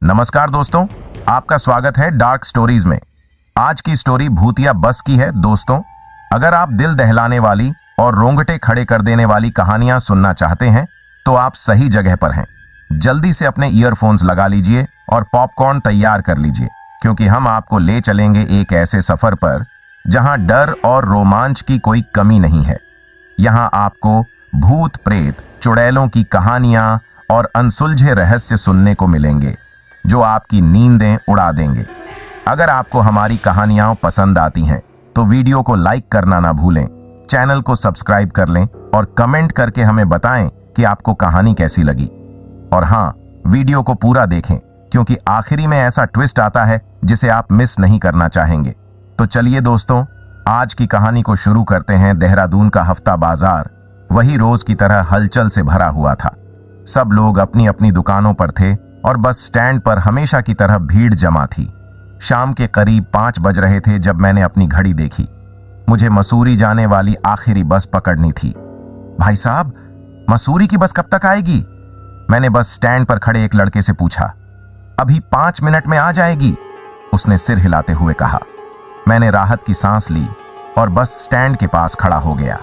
नमस्कार दोस्तों, आपका स्वागत है डार्क स्टोरीज में। आज की स्टोरी भूतिया बस की है। दोस्तों, अगर आप दिल दहलाने वाली और रोंगटे खड़े कर देने वाली कहानियां सुनना चाहते हैं तो आप सही जगह पर हैं। जल्दी से अपने ईयरफोन्स लगा लीजिए और पॉपकॉर्न तैयार कर लीजिए, क्योंकि हम आपको ले चलेंगे एक ऐसे सफर पर जहां डर और रोमांच की कोई कमी नहीं है। यहां आपको भूत प्रेत, चुड़ैलों की कहानियां और अनसुलझे रहस्य सुनने को मिलेंगे जो आपकी नींदें उड़ा देंगे। अगर आपको हमारी कहानियां पसंद आती हैं तो वीडियो को लाइक करना ना भूलें, चैनल को सब्सक्राइब कर लें और कमेंट करके हमें बताएं कि आपको कहानी कैसी लगी। और हाँ, वीडियो को पूरा देखें, क्योंकि आखिरी में ऐसा ट्विस्ट आता है जिसे आप मिस नहीं करना चाहेंगे। तो चलिए दोस्तों, आज की कहानी को शुरू करते हैं। देहरादून का हफ्ता बाजार वही रोज की तरह हलचल से भरा हुआ था। सब लोग अपनी अपनी दुकानों पर थे और बस स्टैंड पर हमेशा की तरह भीड़ जमा थी। शाम के करीब 5 बज रहे थे जब मैंने अपनी घड़ी देखी। मुझे मसूरी जाने वाली आखिरी बस पकड़नी थी। भाई साहब, मसूरी की बस कब तक आएगी? मैंने बस स्टैंड पर खड़े एक लड़के से पूछा। अभी 5 मिनट में आ जाएगी, उसने सिर हिलाते हुए कहा। मैंने राहत की सांस ली और बस स्टैंड के पास खड़ा हो गया।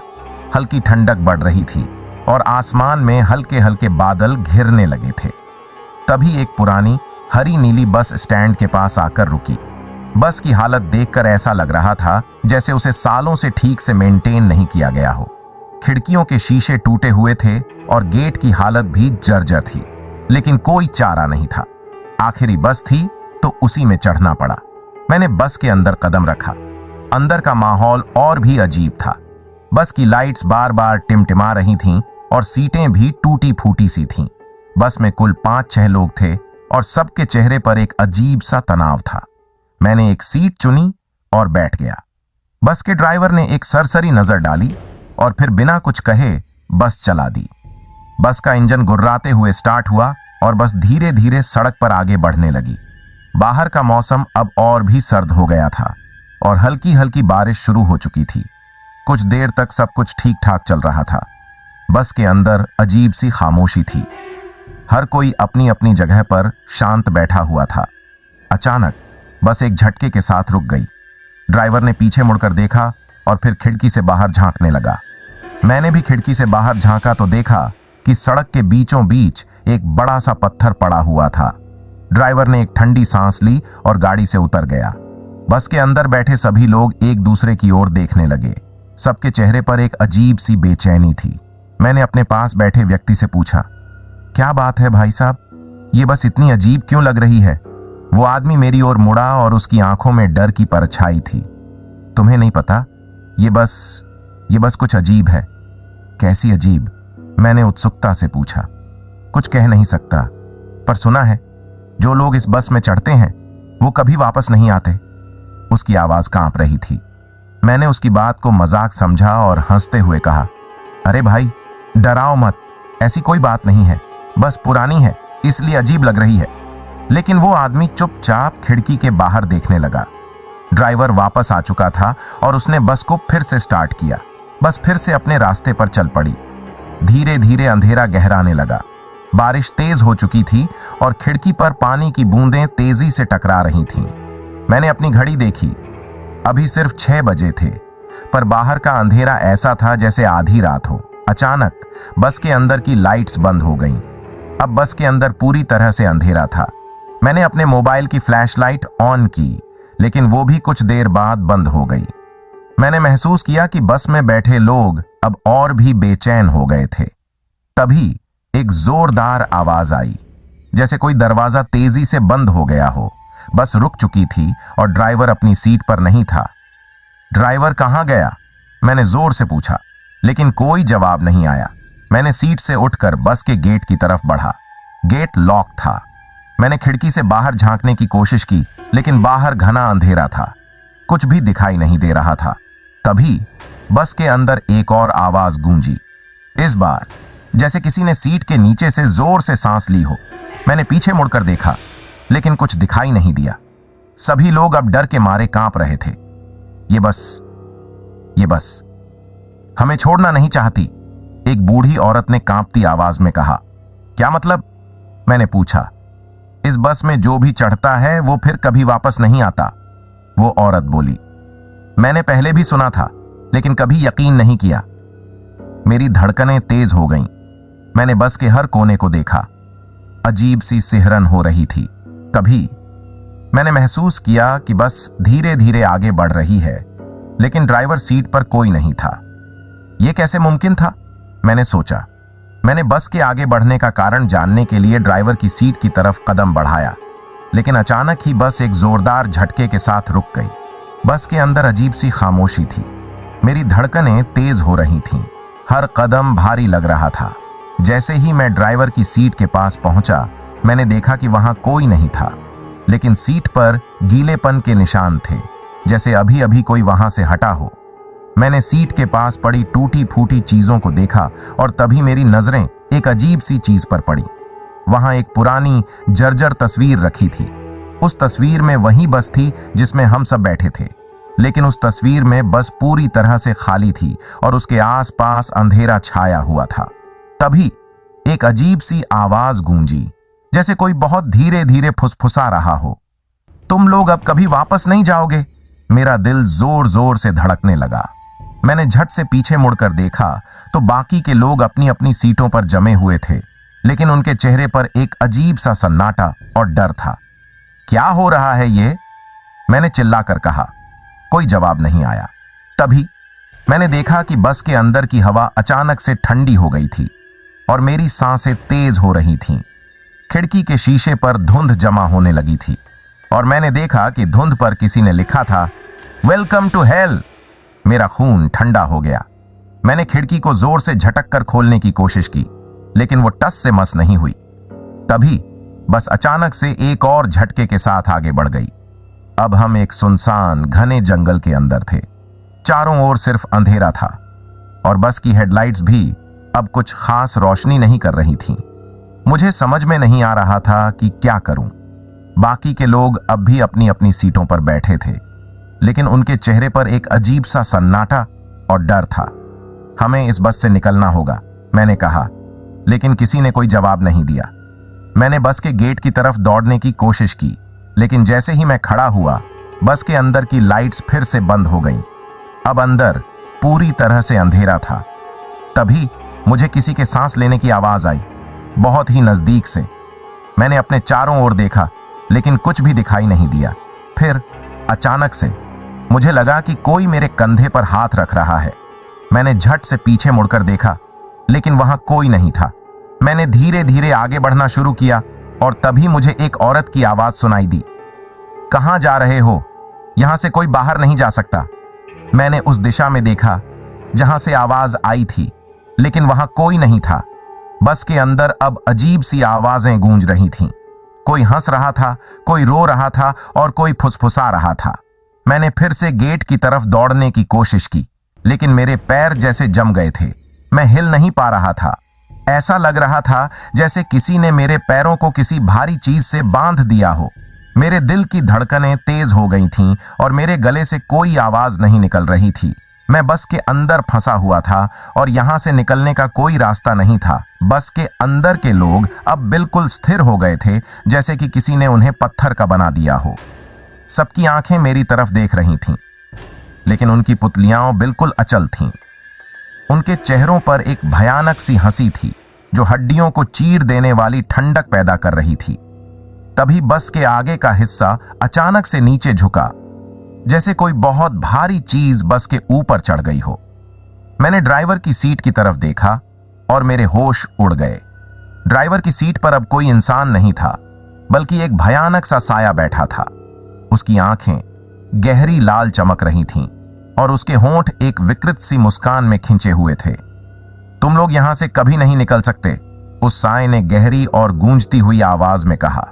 हल्की ठंडक बढ़ रही थी और आसमान में हल्के हल्के बादल घिरने लगे थे। तभी एक पुरानी हरी नीली बस स्टैंड के पास आकर रुकी। बस की हालत देखकर ऐसा लग रहा था जैसे उसे सालों से ठीक से मेंटेन नहीं किया गया हो। खिड़कियों के शीशे टूटे हुए थे और गेट की हालत भी जर्जर थी, लेकिन कोई चारा नहीं था। आखिरी बस थी तो उसी में चढ़ना पड़ा। मैंने बस के अंदर कदम रखा। अंदर का माहौल और भी अजीब था। बस की लाइट्स बार बार टिमटिमा रही थीं और सीटें भी टूटी फूटी सी थीं। बस में कुल 5-6 लोग थे और सबके चेहरे पर एक अजीब सा तनाव था। मैंने एक सीट चुनी और बैठ गया। बस के ड्राइवर ने एक सरसरी नजर डाली और फिर बिना कुछ कहे बस चला दी। बस का इंजन गुर्राते हुए स्टार्ट हुआ और बस धीरे धीरे सड़क पर आगे बढ़ने लगी। बाहर का मौसम अब और भी सर्द हो गया था और हल्की हल्की बारिश शुरू हो चुकी थी। कुछ देर तक सब कुछ ठीक ठाक चल रहा था। बस के अंदर अजीब सी खामोशी थी। हर कोई अपनी अपनी जगह पर शांत बैठा हुआ था। अचानक बस एक झटके के साथ रुक गई। ड्राइवर ने पीछे मुड़कर देखा और फिर खिड़की से बाहर झांकने लगा। मैंने भी खिड़की से बाहर झांका तो देखा कि सड़क के बीचों बीच एक बड़ा सा पत्थर पड़ा हुआ था। ड्राइवर ने एक ठंडी सांस ली और गाड़ी से उतर गया। बस के अंदर बैठे सभी लोग एक दूसरे की ओर देखने लगे। सबके चेहरे पर एक अजीब सी बेचैनी थी। मैंने अपने पास बैठे व्यक्ति से पूछा, क्या बात है भाई साहब, ये बस इतनी अजीब क्यों लग रही है? वो आदमी मेरी ओर मुड़ा और उसकी आंखों में डर की परछाई थी। तुम्हें नहीं पता, ये बस कुछ अजीब है। कैसी अजीब? मैंने उत्सुकता से पूछा। कुछ कह नहीं सकता, पर सुना है जो लोग इस बस में चढ़ते हैं वो कभी वापस नहीं आते। उसकी आवाज कांप रही थी। मैंने उसकी बात को मजाक समझा और हंसते हुए कहा, अरे भाई, डराओ मत, ऐसी कोई बात नहीं है, बस पुरानी है इसलिए अजीब लग रही है। लेकिन वो आदमी चुपचाप खिड़की के बाहर देखने लगा। ड्राइवर वापस आ चुका था और उसने बस को फिर से स्टार्ट किया। बस फिर से अपने रास्ते पर चल पड़ी। धीरे धीरे अंधेरा गहराने लगा। बारिश तेज हो चुकी थी और खिड़की पर पानी की बूंदें तेजी से टकरा रही थीं। मैंने अपनी घड़ी देखी। अभी सिर्फ 6 बजे थे, पर बाहर का अंधेरा ऐसा था जैसे आधी रात हो। अचानक बस के अंदर की लाइट्स बंद हो गईं। अब बस के अंदर पूरी तरह से अंधेरा था। मैंने अपने मोबाइल की फ्लैशलाइट ऑन की, लेकिन वो भी कुछ देर बाद बंद हो गई। मैंने महसूस किया कि बस में बैठे लोग अब और भी बेचैन हो गए थे। तभी एक जोरदार आवाज आई, जैसे कोई दरवाजा तेजी से बंद हो गया हो। बस रुक चुकी थी और ड्राइवर अपनी सीट पर नहीं था। ड्राइवर कहाँ गया? मैंने जोर से पूछा, लेकिन कोई जवाब नहीं आया। मैंने सीट से उठकर बस के गेट की तरफ बढ़ा। गेट लॉक था। मैंने खिड़की से बाहर झांकने की कोशिश की, लेकिन बाहर घना अंधेरा था। कुछ भी दिखाई नहीं दे रहा था। तभी बस के अंदर एक और आवाज गूंजी, इस बार जैसे किसी ने सीट के नीचे से जोर से सांस ली हो। मैंने पीछे मुड़कर देखा, लेकिन कुछ दिखाई नहीं दिया। सभी लोग अब डर के मारे कांप रहे थे। ये बस हमें छोड़ना नहीं चाहती, एक बूढ़ी औरत ने कांपती आवाज में कहा। क्या मतलब? मैंने पूछा। इस बस में जो भी चढ़ता है वो फिर कभी वापस नहीं आता, वो औरत बोली। मैंने पहले भी सुना था, लेकिन कभी यकीन नहीं किया। मेरी धड़कनें तेज हो गईं। मैंने बस के हर कोने को देखा। अजीब सी सिहरन हो रही थी। तभी मैंने महसूस किया कि बस धीरे धीरे आगे बढ़ रही है, लेकिन ड्राइवर सीट पर कोई नहीं था। यह कैसे मुमकिन था, मैंने सोचा। मैंने बस के आगे बढ़ने का कारण जानने के लिए ड्राइवर की सीट की तरफ कदम बढ़ाया, लेकिन अचानक ही बस एक जोरदार झटके के साथ रुक गई। बस के अंदर अजीब सी खामोशी थी। मेरी धड़कनें तेज हो रही थीं। हर कदम भारी लग रहा था। जैसे ही मैं ड्राइवर की सीट के पास पहुंचा, मैंने देखा कि वहां कोई नहीं था, लेकिन सीट पर गीलेपन के निशान थे, जैसे अभी अभी कोई वहां से हटा हो। मैंने सीट के पास पड़ी टूटी फूटी चीजों को देखा और तभी मेरी नजरें एक अजीब सी चीज पर पड़ी। वहां एक पुरानी जर्जर तस्वीर रखी थी। उस तस्वीर में वही बस थी जिसमें हम सब बैठे थे, लेकिन उस तस्वीर में बस पूरी तरह से खाली थी और उसके आसपास अंधेरा छाया हुआ था। तभी एक अजीब सी आवाज गूंजी, जैसे कोई बहुत धीरे धीरे फुसफुसा रहा हो। तुम लोग अब कभी वापस नहीं जाओगे। मेरा दिल जोर जोर से धड़कने लगा। मैंने झट से पीछे मुड़कर देखा तो बाकी के लोग अपनी अपनी सीटों पर जमे हुए थे, लेकिन उनके चेहरे पर एक अजीब सा सन्नाटा और डर था। क्या हो रहा है ये? मैंने चिल्लाकर कहा। कोई जवाब नहीं आया। तभी मैंने देखा कि बस के अंदर की हवा अचानक से ठंडी हो गई थी और मेरी सांसें तेज हो रही थीं। खिड़की के शीशे पर धुंध जमा होने लगी थी और मैंने देखा कि धुंध पर किसी ने लिखा था, वेलकम टू हेल। मेरा खून ठंडा हो गया। मैंने खिड़की को जोर से झटक कर खोलने की कोशिश की, लेकिन वो टस से मस नहीं हुई। तभी बस अचानक से एक और झटके के साथ आगे बढ़ गई। अब हम एक सुनसान घने जंगल के अंदर थे। चारों ओर सिर्फ अंधेरा था और बस की हेडलाइट्स भी अब कुछ खास रोशनी नहीं कर रही थीं। मुझे समझ में नहीं आ रहा था कि क्या करूं। बाकी के लोग अब भी अपनी अपनी सीटों पर बैठे थे, लेकिन उनके चेहरे पर एक अजीब सा सन्नाटा और डर था। हमें इस बस से निकलना होगा, मैंने कहा, लेकिन किसी ने कोई जवाब नहीं दिया। मैंने बस के गेट की तरफ दौड़ने की कोशिश की, लेकिन जैसे ही मैं खड़ा हुआ, बस के अंदर की लाइट्स फिर से बंद हो गईं। अब अंदर पूरी तरह से अंधेरा था। तभी मुझे किसी के सांस लेने की आवाज आई, बहुत ही नजदीक से। मैंने अपने चारों ओर देखा, लेकिन कुछ भी दिखाई नहीं दिया। फिर अचानक से मुझे लगा कि कोई मेरे कंधे पर हाथ रख रहा है। मैंने झट से पीछे मुड़कर देखा, लेकिन वहां कोई नहीं था। मैंने धीरे धीरे आगे बढ़ना शुरू किया और तभी मुझे एक औरत की आवाज सुनाई दी, कहां जा रहे हो? यहां से कोई बाहर नहीं जा सकता। मैंने उस दिशा में देखा जहां से आवाज आई थी, लेकिन वहां कोई नहीं था। बस के अंदर अब अजीब सी आवाजें गूंज रही थीं। कोई हंस रहा था, कोई रो रहा था और कोई फुसफुसा रहा था। मैंने फिर से गेट की तरफ दौड़ने की कोशिश की, लेकिन मेरे पैर जैसे जम गए थे। मैं हिल नहीं पा रहा था। ऐसा लग रहा था जैसे किसी ने मेरे पैरों को किसी भारी चीज से बांध दिया हो। मेरे दिल की धड़कनें तेज हो गई थीं और मेरे गले से कोई आवाज नहीं निकल रही थी। मैं बस के अंदर फंसा हुआ था और यहां से निकलने का कोई रास्ता नहीं था। बस के अंदर के लोग अब बिल्कुल स्थिर हो गए थे, जैसे कि किसी ने उन्हें पत्थर का बना दिया हो। सबकी आंखें मेरी तरफ देख रही थीं, लेकिन उनकी पुतलियां बिल्कुल अचल थीं। उनके चेहरों पर एक भयानक सी हंसी थी, जो हड्डियों को चीर देने वाली ठंडक पैदा कर रही थी। तभी बस के आगे का हिस्सा अचानक से नीचे झुका, जैसे कोई बहुत भारी चीज बस के ऊपर चढ़ गई हो। मैंने ड्राइवर की सीट की तरफ देखा और मेरे होश उड़ गए। ड्राइवर की सीट पर अब कोई इंसान नहीं था, बल्कि एक भयानक सा साया बैठा था। उसकी आंखें गहरी लाल चमक रही थीं और उसके होंठ एक विकृत सी मुस्कान में खिंचे हुए थे। तुम लोग यहां से कभी नहीं निकल सकते, उस साए ने गहरी और गूंजती हुई आवाज में कहा।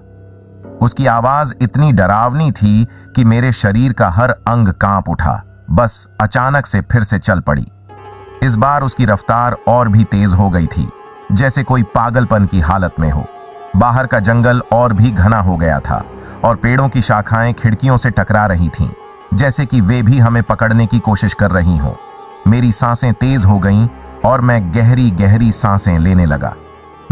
उसकी आवाज इतनी डरावनी थी कि मेरे शरीर का हर अंग कांप उठा। बस अचानक से फिर से चल पड़ी। इस बार उसकी रफ्तार और भी तेज हो गई थी, जैसे कोई पागलपन की हालत में हो। बाहर का जंगल और भी घना हो गया था और पेड़ों की शाखाएं खिड़कियों से टकरा रही थीं, जैसे कि वे भी हमें पकड़ने की कोशिश कर रही हों। मेरी सांसें तेज हो गईं और मैं गहरी गहरी सांसें लेने लगा।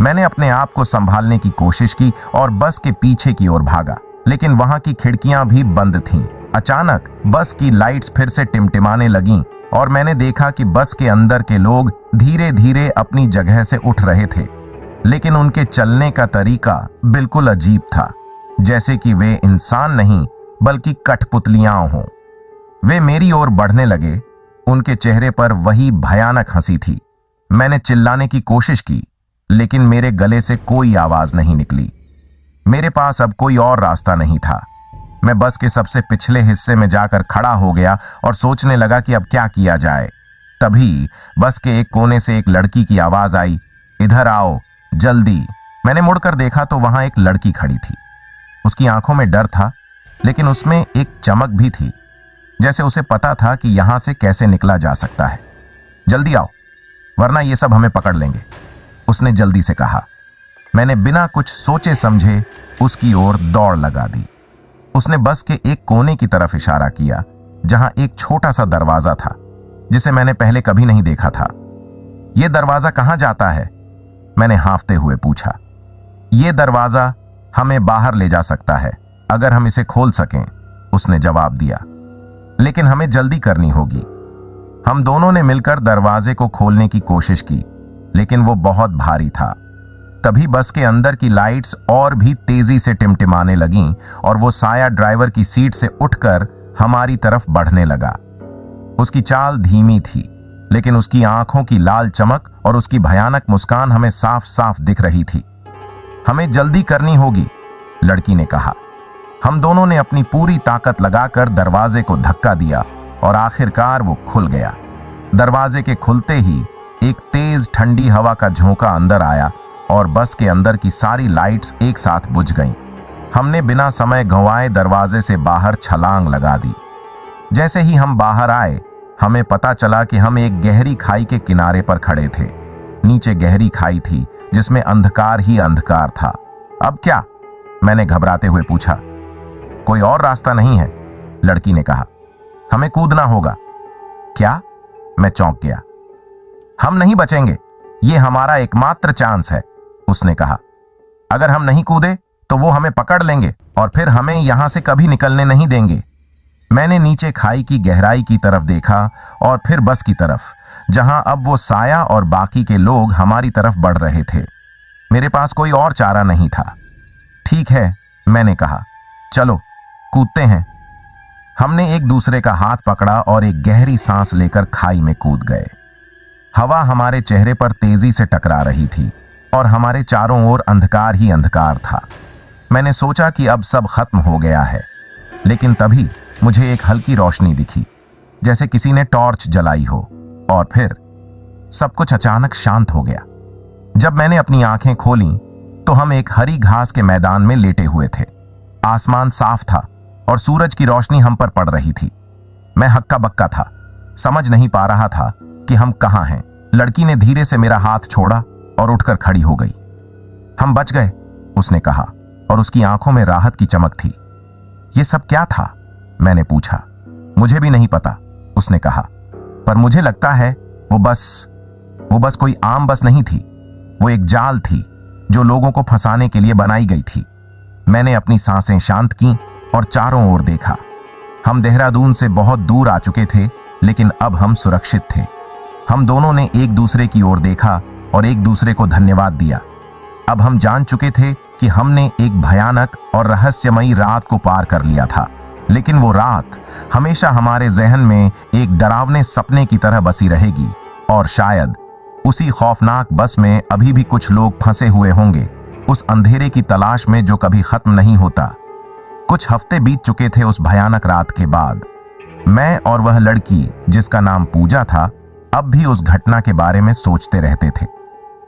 मैंने अपने आप को संभालने की कोशिश की और बस के पीछे की ओर भागा, लेकिन वहां की खिड़कियां भी बंद थीं। अचानक बस की लाइट्स फिर से टिमटिमाने लगीं और मैंने देखा कि बस के अंदर के लोग धीरे धीरे अपनी जगह से उठ रहे थे, लेकिन उनके चलने का तरीका बिल्कुल अजीब था, जैसे कि वे इंसान नहीं बल्कि कठपुतलियां हों। वे मेरी ओर बढ़ने लगे। उनके चेहरे पर वही भयानक हंसी थी। मैंने चिल्लाने की कोशिश की, लेकिन मेरे गले से कोई आवाज नहीं निकली। मेरे पास अब कोई और रास्ता नहीं था। मैं बस के सबसे पिछले हिस्से में जाकर खड़ा हो गया और सोचने लगा कि अब क्या किया जाए। तभी बस के एक कोने से एक लड़की की आवाज आई, इधर आओ जल्दी। मैंने मुड़कर देखा तो वहां एक लड़की खड़ी थी। उसकी आंखों में डर था, लेकिन उसमें एक चमक भी थी, जैसे उसे पता था कि यहां से कैसे निकला जा सकता है। जल्दी आओ, वरना ये सब हमें पकड़ लेंगे, उसने जल्दी से कहा। मैंने बिना कुछ सोचे समझे उसकी ओर दौड़ लगा दी। उसने बस के एक कोने की तरफ इशारा किया, जहां एक छोटा सा दरवाजा था, जिसे मैंने पहले कभी नहीं देखा था। यह दरवाजा कहां जाता है? मैंने हांफते हुए पूछा। यह दरवाजा हमें बाहर ले जा सकता है, अगर हम इसे खोल सकें, उसने जवाब दिया। लेकिन हमें जल्दी करनी होगी। हम दोनों ने मिलकर दरवाजे को खोलने की कोशिश की, लेकिन वो बहुत भारी था। तभी बस के अंदर की लाइट्स और भी तेजी से टिमटिमाने लगीं और वो साया ड्राइवर की सीट से उठकर हमारी तरफ बढ़ने लगा। उसकी चाल धीमी थी, लेकिन उसकी आंखों की लाल चमक और उसकी भयानक मुस्कान हमें साफ साफ दिख रही थी। हमें जल्दी करनी होगी, लड़की ने कहा। हम दोनों ने अपनी पूरी ताकत लगाकर दरवाजे को धक्का दिया और आखिरकार वो खुल गया। दरवाजे के खुलते ही एक तेज ठंडी हवा का झोंका अंदर आया और बस के अंदर की सारी लाइट्स एक साथ बुझ गईं। हमने बिना समय गंवाए दरवाजे से बाहर छलांग लगा दी। जैसे ही हम बाहर आए, हमें पता चला कि हम एक गहरी खाई के किनारे पर खड़े थे। नीचे गहरी खाई थी, जिसमें अंधकार ही अंधकार था। अब क्या? मैंने घबराते हुए पूछा। कोई और रास्ता नहीं है, लड़की ने कहा। हमें कूदना होगा। क्या? मैं चौंक गया। हम नहीं बचेंगे, ये हमारा एकमात्र चांस है, उसने कहा। अगर हम नहीं कूदे तो वो हमें पकड़ लेंगे और फिर हमें यहां से कभी निकलने नहीं देंगे। मैंने नीचे खाई की गहराई की तरफ देखा और फिर बस की तरफ, जहां अब वो साया और बाकी के लोग हमारी तरफ बढ़ रहे थे। मेरे पास कोई और चारा नहीं था। ठीक है, मैंने कहा, चलो कूदते हैं। हमने एक दूसरे का हाथ पकड़ा और एक गहरी सांस लेकर खाई में कूद गए। हवा हमारे चेहरे पर तेजी से टकरा रही थी और हमारे चारों ओर अंधकार ही अंधकार था। मैंने सोचा कि अब सब खत्म हो गया है, लेकिन तभी मुझे एक हल्की रोशनी दिखी, जैसे किसी ने टॉर्च जलाई हो, और फिर सब कुछ अचानक शांत हो गया। जब मैंने अपनी आंखें खोलीं तो हम एक हरी घास के मैदान में लेटे हुए थे। आसमान साफ था और सूरज की रोशनी हम पर पड़ रही थी। मैं हक्का बक्का था, समझ नहीं पा रहा था कि हम कहां हैं। लड़की ने धीरे से मेरा हाथ छोड़ा और उठकर खड़ी हो गई। हम बच गए, उसने कहा, और उसकी आंखों में राहत की चमक थी। ये सब क्या था? मैंने पूछा। मुझे भी नहीं पता, उसने कहा, पर मुझे लगता है वो बस कोई आम बस नहीं थी। वो एक जाल थी जो लोगों को फंसाने के लिए बनाई गई थी। मैंने अपनी सांसें शांत की और चारों ओर देखा। हम देहरादून से बहुत दूर आ चुके थे, लेकिन अब हम सुरक्षित थे। हम दोनों ने एक दूसरे की ओर देखा और एक दूसरे को धन्यवाद दिया। अब हम जान चुके थे कि हमने एक भयानक और रहस्यमयी रात को पार कर लिया था, लेकिन वो रात हमेशा हमारे जहन में एक डरावने सपने की तरह बसी रहेगी। और शायद उसी खौफनाक बस में अभी भी कुछ लोग फंसे हुए होंगे, उस अंधेरे की तलाश में जो कभी खत्म नहीं होता। कुछ हफ्ते बीत चुके थे उस भयानक रात के बाद। मैं और वह लड़की, जिसका नाम पूजा था, अब भी उस घटना के बारे में सोचते रहते थे।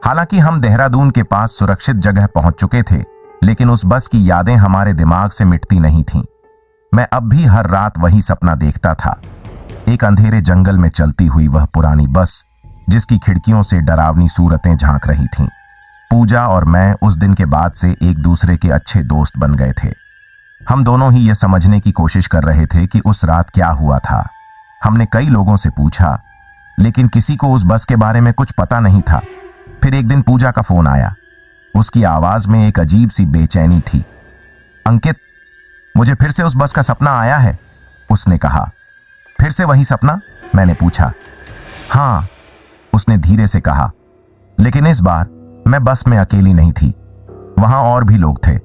हालांकि हम देहरादून के पास सुरक्षित जगह पहुंच चुके थे, लेकिन उस बस की यादें हमारे दिमाग से मिटती नहीं थीं। मैं अब भी हर रात वही सपना देखता था, एक अंधेरे जंगल में चलती हुई वह पुरानी बस, जिसकी खिड़कियों से डरावनी सूरतें झांक रही थीं। पूजा और मैं उस दिन के बाद से एक दूसरे के अच्छे दोस्त बन गए थे। हम दोनों ही यह समझने की कोशिश कर रहे थे कि उस रात क्या हुआ था। हमने कई लोगों से पूछा, लेकिन किसी को उस बस के बारे में कुछ पता नहीं था। फिर एक दिन पूजा का फोन आया। उसकी आवाज में एक अजीब सी बेचैनी थी। अंकित, मुझे फिर से उस बस का सपना आया है, उसने कहा। फिर से वही सपना? मैंने पूछा। हाँ, उसने धीरे से कहा, लेकिन इस बार मैं बस में अकेली नहीं थी। वहां और भी लोग थे,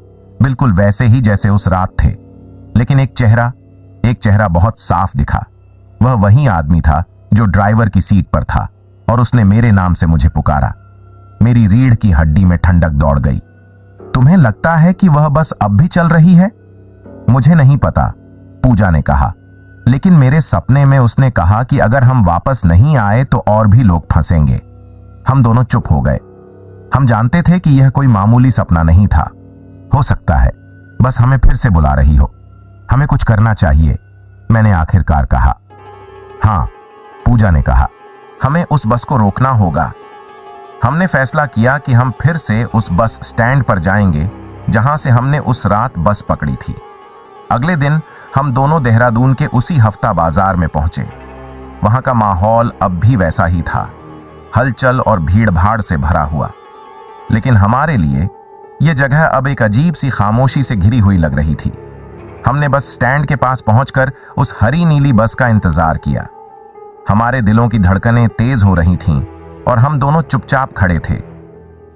बिल्कुल वैसे ही जैसे उस रात थे। लेकिन एक चेहरा बहुत साफ दिखा। वह वही आदमी था जो ड्राइवर की सीट पर था, और उसने मेरे नाम से मुझे पुकारा। मेरी रीढ़ की हड्डी में ठंडक दौड़ गई। तुम्हें लगता है कि वह बस अब भी चल रही है? मुझे नहीं पता, पूजा ने कहा, लेकिन मेरे सपने में उसने कहा कि अगर हम वापस नहीं आए तो और भी लोग फंसेंगे। हम दोनों चुप हो गए। हम जानते थे कि यह कोई मामूली सपना नहीं था। हो सकता है बस हमें फिर से बुला रही हो। हमें कुछ करना चाहिए, मैंने आखिरकार कहा। हाँ, पूजा ने कहा, हमें उस बस को रोकना होगा। हमने फैसला किया कि हम फिर से उस बस स्टैंड पर जाएंगे जहां से हमने उस रात बस पकड़ी थी। अगले दिन हम दोनों देहरादून के उसी हफ्ता बाजार में पहुंचे। वहां का माहौल अब भी वैसा ही था, हलचल और भीड़ भाड़ से भरा हुआ। लेकिन हमारे लिए यह जगह अब एक अजीब सी खामोशी से घिरी हुई लग रही थी। हमने बस स्टैंड के पास पहुंचकर उस हरी नीली बस का इंतजार किया। हमारे दिलों की धड़कनें तेज हो रही थीं और हम दोनों चुपचाप खड़े थे।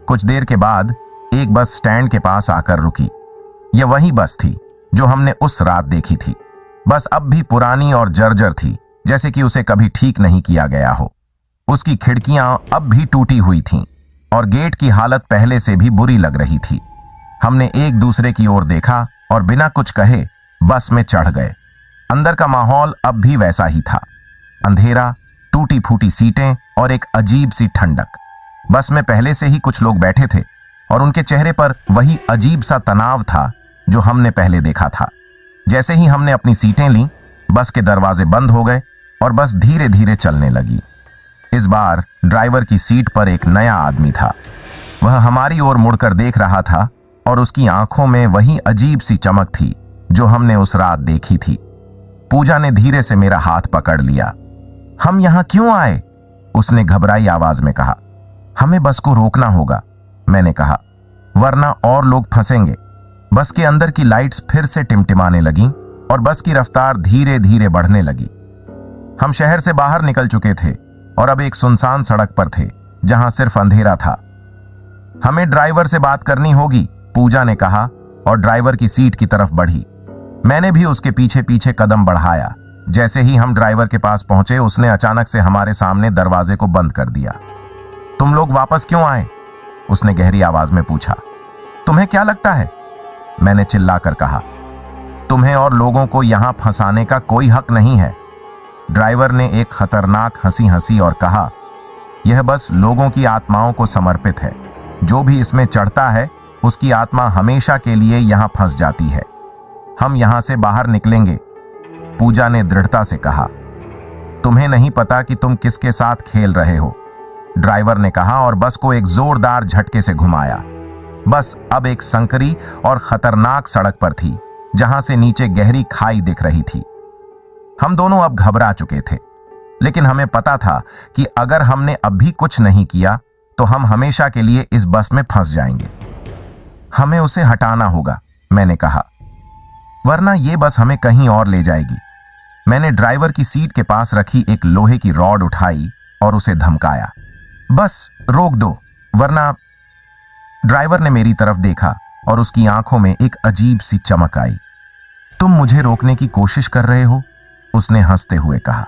कुछ देर के बाद एक बस स्टैंड के पास आकर रुकी। यह वही बस थी जो हमने उस रात देखी थी। बस अब भी पुरानी और जर्जर थी, जैसे कि उसे कभी ठीक नहीं किया गया हो। उसकी खिड़कियां अब भी टूटी हुई थीं और गेट की हालत पहले से भी बुरी लग रही थी। हमने एक दूसरे की ओर देखा और बिना कुछ कहे बस में चढ़ गए। अंदर का माहौल अब भी वैसा ही था, अंधेरा, टूटी फूटी सीटें और एक अजीब सी ठंडक। बस में पहले से ही कुछ लोग बैठे थे और उनके चेहरे पर वही अजीब सा तनाव था जो हमने पहले देखा था। जैसे ही हमने अपनी सीटें लीं, बस के दरवाजे बंद हो गए और बस धीरे धीरे चलने लगी। इस बार ड्राइवर की सीट पर एक नया आदमी था। वह हमारी ओर मुड़कर देख रहा था और उसकी आंखों में वही अजीब सी चमक थी जो हमने उस रात देखी थी। पूजा ने धीरे से मेरा हाथ पकड़ लिया। हम यहां क्यों आए? उसने घबराई आवाज में कहा। हमें बस को रोकना होगा, मैंने कहा, वरना और लोग फंसेंगे। बस के अंदर की लाइट्स फिर से टिमटिमाने लगीं और बस की रफ्तार धीरे धीरे बढ़ने लगी। हम शहर से बाहर निकल चुके थे और अब एक सुनसान सड़क पर थे जहां सिर्फ अंधेरा था। हमें ड्राइवर से बात करनी होगी, पूजा ने कहा और ड्राइवर की सीट की तरफ बढ़ी। मैंने भी उसके पीछे पीछे कदम बढ़ाया। जैसे ही हम ड्राइवर के पास पहुंचे, उसने अचानक से हमारे सामने दरवाजे को बंद कर दिया। तुम लोग वापस क्यों आए? उसने गहरी आवाज में पूछा। तुम्हें क्या लगता है? मैंने चिल्लाकर कहा। तुम्हें और लोगों को यहां फंसाने का कोई हक नहीं है। ड्राइवर ने एक खतरनाक हंसी हंसी और कहा, यह बस लोगों की आत्माओं को समर्पित है। जो भी इसमें चढ़ता है उसकी आत्मा हमेशा के लिए यहां फंस जाती है। हम यहां से बाहर निकलेंगे, पूजा ने दृढ़ता से कहा। तुम्हें नहीं पता कि तुम किसके साथ खेल रहे हो, ड्राइवर ने कहा और बस को एक जोरदार झटके से घुमाया। बस अब एक संकरी और खतरनाक सड़क पर थी जहां से नीचे गहरी खाई दिख रही थी। हम दोनों अब घबरा चुके थे, लेकिन हमें पता था कि अगर हमने अब भी कुछ नहीं किया तो हम हमेशा के लिए इस बस में फंस जाएंगे। हमें उसे हटाना होगा, मैंने कहा, वरना ये बस हमें कहीं और ले जाएगी। मैंने ड्राइवर की सीट के पास रखी एक लोहे की रॉड उठाई और उसे धमकाया। बस रोक दो, वरना। ड्राइवर ने मेरी तरफ देखा और उसकी आंखों में एक अजीब सी चमक आई। तुम मुझे रोकने की कोशिश कर रहे हो? उसने हंसते हुए कहा।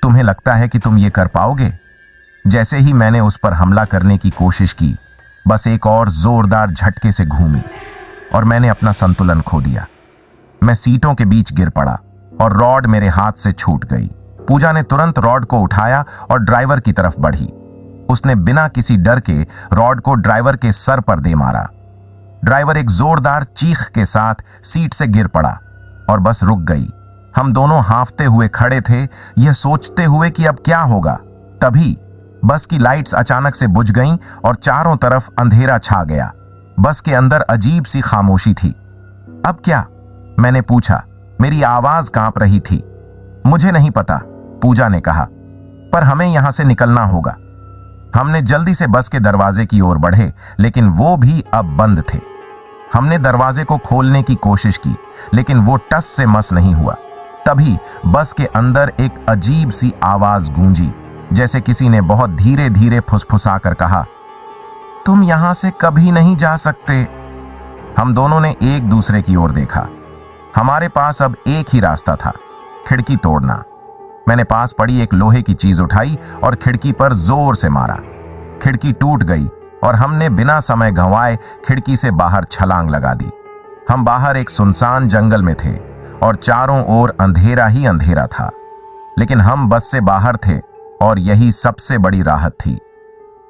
तुम्हें लगता है कि तुम ये कर पाओगे? जैसे ही मैंने उस पर हमला करने की कोशिश की, बस एक और जोरदार झटके से घूमी और मैंने अपना संतुलन खो दिया। मैं सीटों के बीच गिर पड़ा और रॉड मेरे हाथ से छूट गई। पूजा ने तुरंत रॉड को उठाया और ड्राइवर की तरफ बढ़ी। उसने बिना किसी डर के रॉड को ड्राइवर के सर पर दे मारा। ड्राइवर एक जोरदार चीख के साथ सीट से गिर पड़ा और बस रुक गई। हम दोनों हांफते हुए खड़े थे, यह सोचते हुए कि अब क्या होगा। तभी बस की लाइट्स अचानक से बुझ गईं और चारों तरफ अंधेरा छा गया। बस के अंदर अजीब सी खामोशी थी। अब क्या? मैंने पूछा। मेरी आवाज कांप रही थी। मुझे नहीं पता, पूजा ने कहा, पर हमें यहां से निकलना होगा। हमने जल्दी से बस के दरवाजे की ओर बढ़े, लेकिन वो भी अब बंद थे। हमने दरवाजे को खोलने की कोशिश की, लेकिन वो टस से मस नहीं हुआ। तभी बस के अंदर एक अजीब सी आवाज गूंजी, जैसे किसी ने बहुत धीरे धीरे फुसफुसा कर कहा, तुम यहां से कभी नहीं जा सकते। हम दोनों ने एक दूसरे की ओर देखा। हमारे पास अब एक ही रास्ता था, खिड़की तोड़ना। मैंने पास पड़ी एक लोहे की चीज उठाई और खिड़की पर जोर से मारा। खिड़की टूट गई और हमने बिना समय गंवाए खिड़की से बाहर छलांग लगा दी। हम बाहर एक सुनसान जंगल में थे और चारों ओर अंधेरा ही अंधेरा था, लेकिन हम बस से बाहर थे और यही सबसे बड़ी राहत थी।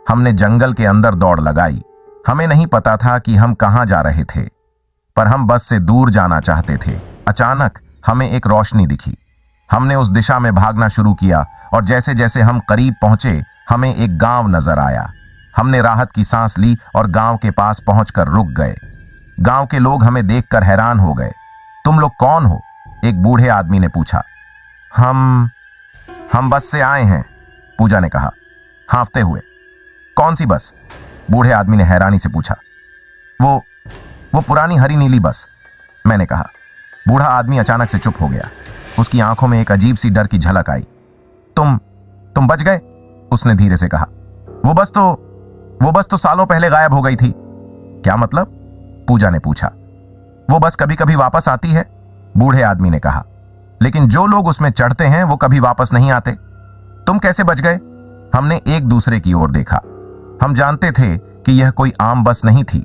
हमने जंगल के अंदर दौड़ लगाई। हमें नहीं पता था कि हम कहां जा रहे थे, पर हम बस से दूर जाना चाहते थे। अचानक हमें एक रोशनी दिखी। हमने उस दिशा में भागना शुरू किया और जैसे जैसे हम करीब पहुंचे, हमें एक गांव नजर आया। हमने राहत की सांस ली और गांव के पास पहुंचकर रुक गए। गांव के लोग हमें देखकर हैरान हो गए। तुम लोग कौन हो? एक बूढ़े आदमी ने पूछा। हम बस से आए हैं, पूजा ने कहा, हांफते हुए। कौन सी बस? बूढ़े आदमी ने हैरानी से पूछा। वो पुरानी हरी नीली बस, मैंने कहा। बूढ़ा आदमी अचानक से चुप हो गया। उसकी आंखों में एक अजीब सी डर की झलक आई। तुम बच गए? उसने धीरे से कहा। वो बस तो सालों पहले गायब हो गई थी। क्या मतलब? पूजा ने पूछा। वो बस कभी कभी वापस आती है, बूढ़े आदमी ने कहा, लेकिन जो लोग उसमें चढ़ते हैं वो कभी वापस नहीं आते। तुम कैसे बच गए? हमने एक दूसरे की ओर देखा। हम जानते थे कि यह कोई आम बस नहीं थी।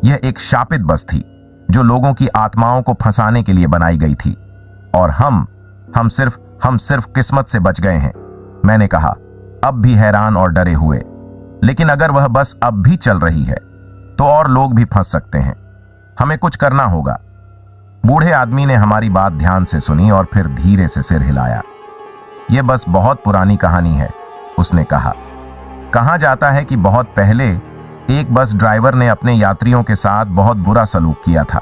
यह एक शापित बस थी जो लोगों की आत्माओं को फंसाने के लिए बनाई गई थी। और हम सिर्फ किस्मत से बच गए हैं, मैंने कहा, अब भी हैरान और डरे हुए। लेकिन अगर वह बस अब भी चल रही है तो और लोग भी फंस सकते हैं। हमें कुछ करना होगा। बूढ़े आदमी ने हमारी बात ध्यान से सुनी और फिर धीरे से सिर हिलाया। यह बस बहुत पुरानी कहानी है, उसने कहा। कहा जाता है कि बहुत पहले एक बस ड्राइवर ने अपने यात्रियों के साथ बहुत बुरा सलूक किया था।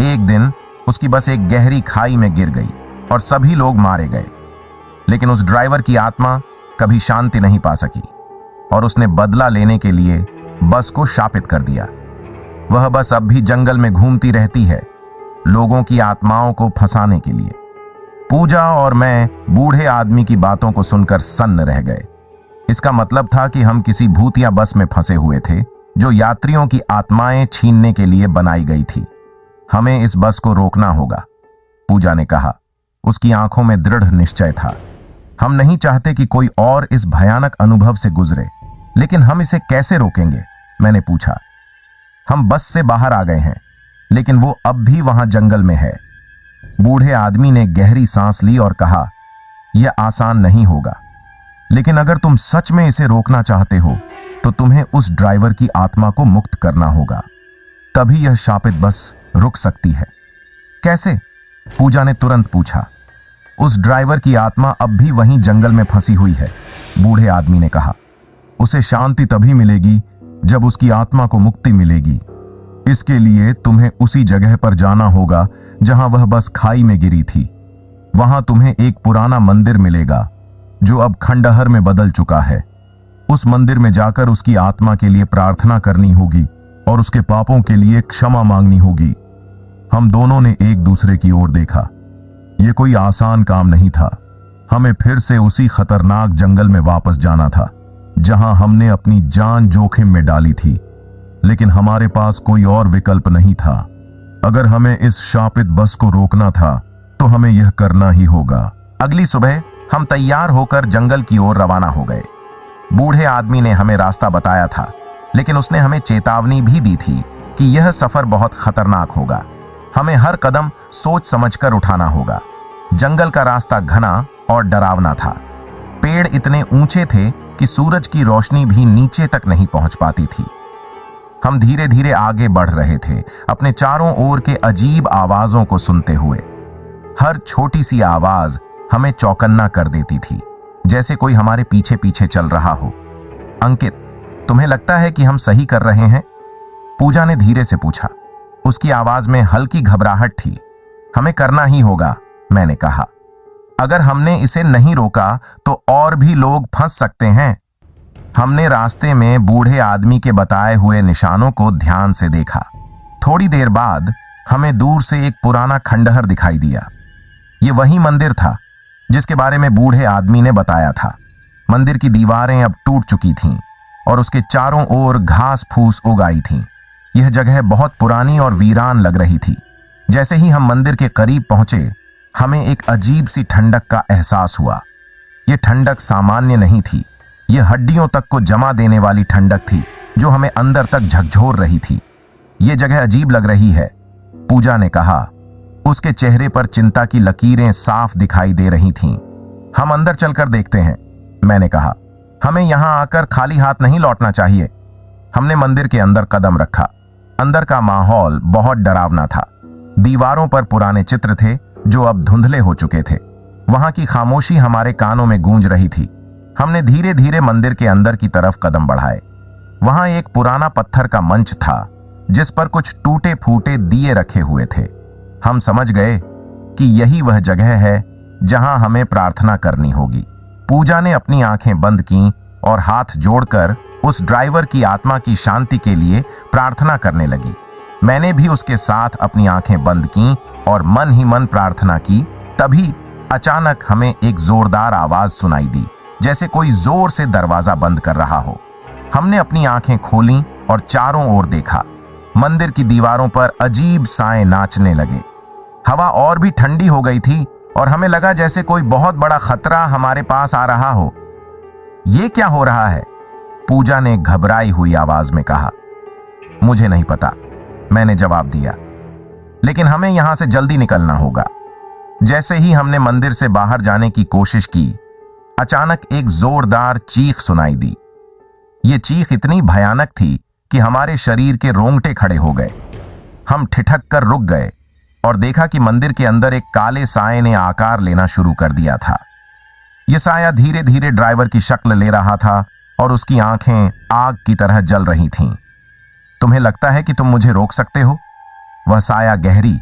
एक दिन उसकी बस एक गहरी खाई में गिर गई और सभी लोग मारे गए। लेकिन उस ड्राइवर की आत्मा कभी शांति नहीं पा सकी और उसने बदला लेने के लिए बस को शापित कर दिया। वह बस अब भी जंगल में घूमती रहती है, लोगों की आत्माओं को फंसाने के लिए। पूजा और मैं बूढ़े आदमी की बातों को सुनकर सन्न रह गए। इसका मतलब था कि हम किसी भूतिया बस में फंसे हुए थे जो यात्रियों की आत्माएं छीनने के लिए बनाई गई थी। हमें इस बस को रोकना होगा, पूजा ने कहा। उसकी आंखों में दृढ़ निश्चय था। हम नहीं चाहते कि कोई और इस भयानक अनुभव से गुजरे, लेकिन हम इसे कैसे रोकेंगे? मैंने पूछा। हम बस से बाहर आ गए हैं, लेकिन वो अब भी वहां जंगल में है। बूढ़े आदमी ने गहरी सांस ली और कहा, यह आसान नहीं होगा, लेकिन अगर तुम सच में इसे रोकना चाहते हो तो तुम्हें उस ड्राइवर की आत्मा को मुक्त करना होगा। तभी यह शापित बस रुक सकती है। कैसे? पूजा ने तुरंत पूछा। उस ड्राइवर की आत्मा अब भी वहीं जंगल में फंसी हुई है, बूढ़े आदमी ने कहा। उसे शांति तभी मिलेगी जब उसकी आत्मा को मुक्ति मिलेगी। इसके लिए तुम्हें उसी जगह पर जाना होगा जहां वह बस खाई में गिरी थी। वहां तुम्हें एक पुराना मंदिर मिलेगा जो अब खंडहर में बदल चुका है। उस मंदिर में जाकर उसकी आत्मा के लिए प्रार्थना करनी होगी और उसके पापों के लिए क्षमा मांगनी होगी। हम दोनों ने एक दूसरे की ओर देखा। यह कोई आसान काम नहीं था। हमें फिर से उसी खतरनाक जंगल में वापस जाना था जहां हमने अपनी जान जोखिम में डाली थी, लेकिन हमारे पास कोई और विकल्प नहीं था। अगर हमें इस शापित बस को रोकना था तो हमें यह करना ही होगा। अगली सुबह हम तैयार होकर जंगल की ओर रवाना हो गए। बूढ़े आदमी ने हमें रास्ता बताया था, लेकिन उसने हमें चेतावनी भी दी थी कि यह सफर बहुत खतरनाक होगा। हमें हर कदम सोच समझकर उठाना होगा। जंगल का रास्ता घना और डरावना था। पेड़ इतने ऊंचे थे कि सूरज की रोशनी भी नीचे तक नहीं पहुंच पाती थी। हम धीरे धीरे आगे बढ़ रहे थे, अपने चारों ओर के अजीब आवाजों को सुनते हुए। हर छोटी सी आवाज हमें चौकन्ना कर देती थी, जैसे कोई हमारे पीछे पीछे चल रहा हो। अंकित, तुम्हें लगता है कि हम सही कर रहे हैं? पूजा ने धीरे से पूछा। उसकी आवाज में हल्की घबराहट थी। हमें करना ही होगा, मैंने कहा। अगर हमने इसे नहीं रोका तो और भी लोग फंस सकते हैं। हमने रास्ते में बूढ़े आदमी के बताए हुए निशानों को ध्यान से देखा। थोड़ी देर बाद हमें दूर से एक पुराना खंडहर दिखाई दिया। ये वही मंदिर था जिसके बारे में बूढ़े आदमी ने बताया था। मंदिर की दीवारें अब टूट चुकी थीं और उसके चारों ओर घास फूस उग आई थी। यह जगह बहुत पुरानी और वीरान लग रही थी। जैसे ही हम मंदिर के करीब पहुंचे, हमें एक अजीब सी ठंडक का एहसास हुआ। यह ठंडक सामान्य नहीं थी। यह हड्डियों तक को जमा देने वाली ठंडक थी जो हमें अंदर तक झकझोर रही थी। यह जगह अजीब लग रही है, पूजा ने कहा। उसके चेहरे पर चिंता की लकीरें साफ दिखाई दे रही थीं। हम अंदर चलकर देखते हैं, मैंने कहा। हमें यहां आकर खाली हाथ नहीं लौटना चाहिए। हमने मंदिर के अंदर कदम रखा। अंदर का माहौल बहुत डरावना था। दीवारों पर पुराने चित्र थे जो अब धुंधले हो चुके थे। वहां की खामोशी हमारे कानों में गूंज रही थी। हमने धीरे धीरे मंदिर के अंदर की तरफ कदम बढ़ाए। वहां एक पुराना पत्थर का मंच था जिस पर कुछ टूटे फूटे दिए रखे हुए थे। हम समझ गए कि यही वह जगह है जहां हमें प्रार्थना करनी होगी। पूजा ने अपनी आंखें बंद की और हाथ जोड़कर उस ड्राइवर की आत्मा की शांति के लिए प्रार्थना करने लगी। मैंने भी उसके साथ अपनी आंखें बंद की और मन ही मन प्रार्थना की। तभी अचानक हमें एक जोरदार आवाज सुनाई दी, जैसे कोई जोर से दरवाजा बंद कर रहा हो। हमने अपनी आंखें खोलीं और चारों ओर देखा। मंदिर की दीवारों पर अजीब साए नाचने लगे। हवा और भी ठंडी हो गई थी और हमें लगा जैसे कोई बहुत बड़ा खतरा हमारे पास आ रहा हो। यह क्या हो रहा है? पूजा ने घबराई हुई आवाज में कहा। मुझे नहीं पता, मैंने जवाब दिया, लेकिन हमें यहां से जल्दी निकलना होगा। जैसे ही हमने मंदिर से बाहर जाने की कोशिश की, अचानक एक जोरदार चीख सुनाई दी। यह चीख इतनी भयानक थी कि हमारे शरीर के रोंगटे खड़े हो गए। हम ठिठक कर रुक गए और देखा कि मंदिर के अंदर एक काले साए ने आकार लेना शुरू कर दिया था। यह साया धीरे धीरे ड्राइवर की शक्ल ले रहा था और उसकी आंखें आग की तरह जल रही थीं। तुम्हें लगता है कि तुम मुझे रोक सकते हो? वह साया गहरी,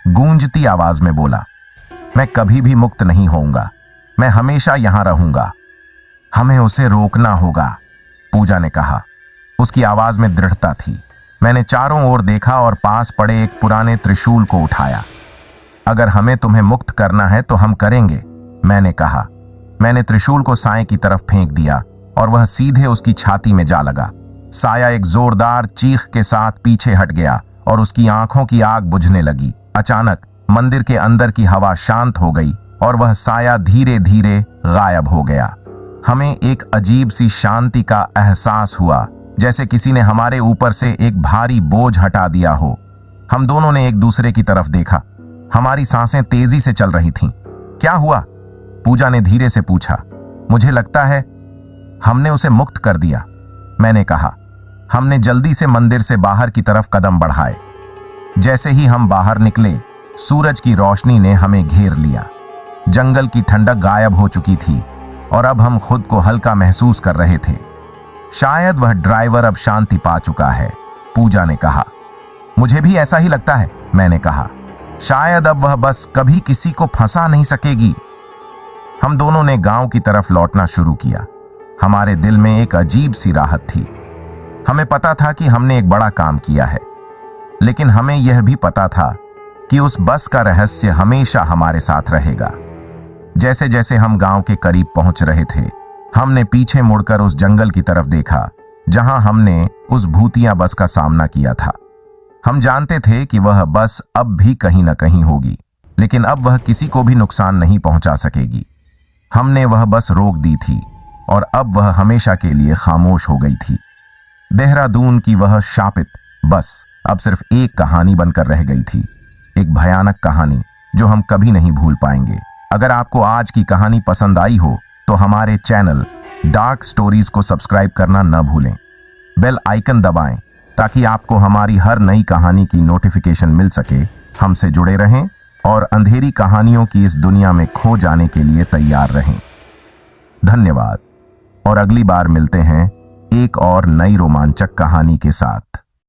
गूंजती आवाज में बोला। मैं कभी भी मुक्त नहीं होऊंगा। मैं हमेशा यहां रहूंगा। हमें उसे रोकना होगा, पूजा ने कहा। उसकी आवाज में दृढ़ता थी। मैंने चारों ओर देखा और पास पड़े एक पुराने त्रिशूल को उठाया। अगर हमें तुम्हें मुक्त करना है तो हम करेंगे, मैंने कहा। मैंने त्रिशूल को साए की तरफ फेंक दिया और वह सीधे उसकी छाती में जा लगा। साया एक जोरदार चीख के साथ पीछे हट गया और उसकी आंखों की आग बुझने लगी। अचानक मंदिर के अंदर की हवा शांत हो गई और वह साया धीरे धीरे गायब हो गया। हमें एक अजीब सी शांति का एहसास हुआ, जैसे किसी ने हमारे ऊपर से एक भारी बोझ हटा दिया हो। हम दोनों ने एक दूसरे की तरफ देखा। हमारी सांसें तेजी से चल रही थीं। क्या हुआ? पूजा ने धीरे से पूछा। मुझे लगता है हमने उसे मुक्त कर दिया, मैंने कहा। हमने जल्दी से मंदिर से बाहर की तरफ कदम बढ़ाए। जैसे ही हम बाहर निकले, सूरज की रोशनी ने हमें घेर लिया। जंगल की ठंडक गायब हो चुकी थी और अब हम खुद को हल्का महसूस कर रहे थे। शायद वह ड्राइवर अब शांति पा चुका है, पूजा ने कहा। मुझे भी ऐसा ही लगता है, मैंने कहा। शायद अब वह बस कभी किसी को फंसा नहीं सकेगी। हम दोनों ने गांव की तरफ लौटना शुरू किया। हमारे दिल में एक अजीब सी राहत थी। हमें पता था कि हमने एक बड़ा काम किया है, लेकिन हमें यह भी पता था कि उस बस का रहस्य हमेशा हमारे साथ रहेगा। जैसे जैसे हम गांव के करीब पहुंच रहे थे, हमने पीछे मुड़कर उस जंगल की तरफ देखा जहां हमने उस भूतिया बस का सामना किया था। हम जानते थे कि वह बस अब भी कहीं न कहीं होगी, लेकिन अब वह किसी को भी नुकसान नहीं पहुंचा सकेगी। हमने वह बस रोक दी थी और अब वह हमेशा के लिए खामोश हो गई थी। देहरादून की वह शापित बस अब सिर्फ एक कहानी बनकर रह गई थी, एक भयानक कहानी जो हम कभी नहीं भूल पाएंगे। अगर आपको आज की कहानी पसंद आई हो तो हमारे चैनल डार्क स्टोरीज को सब्सक्राइब करना न भूलें। बेल आइकन दबाएं ताकि आपको हमारी हर नई कहानी की नोटिफिकेशन मिल सके। हमसे जुड़े रहें और अंधेरी कहानियों की इस दुनिया में खो जाने के लिए तैयार रहें। धन्यवाद और अगली बार मिलते हैं एक और नई रोमांचक कहानी के साथ।